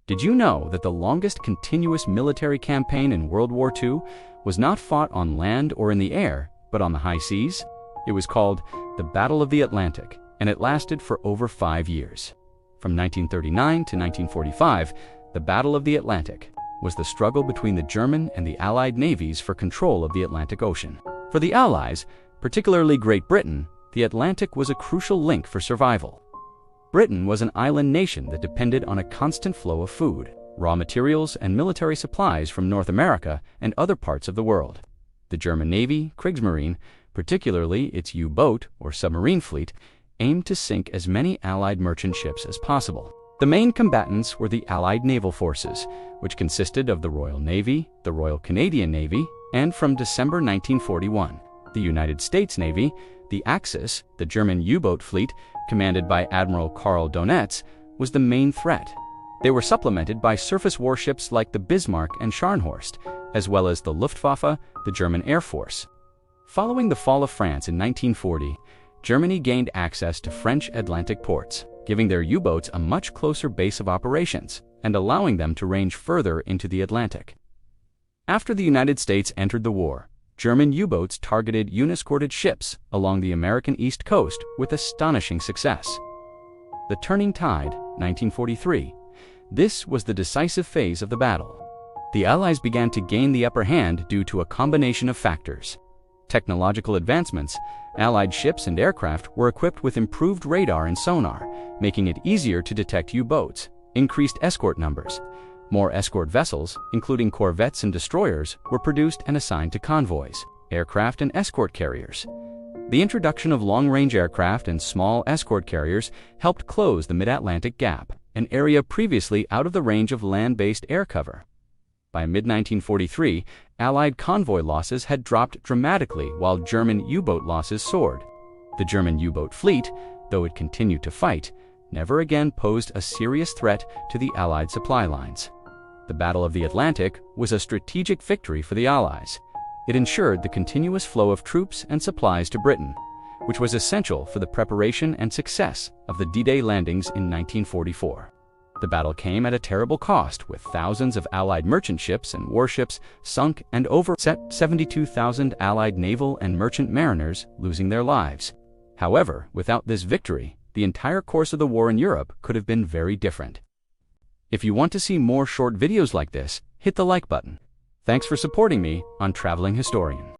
Did you know that the longest continuous military campaign in World War II was not fought on land or in the air, but on the high seas? It was called the Battle of the Atlantic, and it lasted for over 5 years. From 1939 to 1945, the Battle of the Atlantic was the struggle between the German and the Allied navies for control of the Atlantic Ocean. For the Allies, particularly Great Britain, the Atlantic was a crucial link for survival. Britain was an island nation that depended on a constant flow of food, raw materials, and military supplies from North America and other parts of the world. The German Navy, Kriegsmarine, particularly its U-boat or submarine fleet, aimed to sink as many Allied merchant ships as possible. The main combatants were the Allied naval forces, which consisted of the Royal Navy, the Royal Canadian Navy, and from December 1941, the United States Navy, the Axis, the German U-boat fleet, commanded by Admiral Karl Donitz, was the main threat. They were supplemented by surface warships like the Bismarck and Scharnhorst, as well as the Luftwaffe, the German Air Force. Following the fall of France in 1940, Germany gained access to French Atlantic ports, giving their U-boats a much closer base of operations and allowing them to range further into the Atlantic. After the United States entered the war, German U-boats targeted unescorted ships along the American East Coast with astonishing success. The Turning Tide, 1943. This was the decisive phase of the battle. The Allies began to gain the upper hand due to a combination of factors. Technological advancements, Allied ships and aircraft were equipped with improved radar and sonar, making it easier to detect U-boats, increased escort numbers. More escort vessels, including corvettes and destroyers, were produced and assigned to convoys, aircraft and escort carriers. The introduction of long-range aircraft and small escort carriers helped close the mid-Atlantic gap, an area previously out of the range of land-based air cover. By mid-1943, Allied convoy losses had dropped dramatically while German U-boat losses soared. The German U-boat fleet, though it continued to fight, never again posed a serious threat to the Allied supply lines. The Battle of the Atlantic was a strategic victory for the Allies. It ensured the continuous flow of troops and supplies to Britain, which was essential for the preparation and success of the D-Day landings in 1944. The battle came at a terrible cost, with thousands of Allied merchant ships and warships sunk and over 72,000 Allied naval and merchant mariners losing their lives. However, without this victory, the entire course of the war in Europe could have been very different. If you want to see more short videos like this, hit the like button. Thanks for supporting me on Traveling Historian.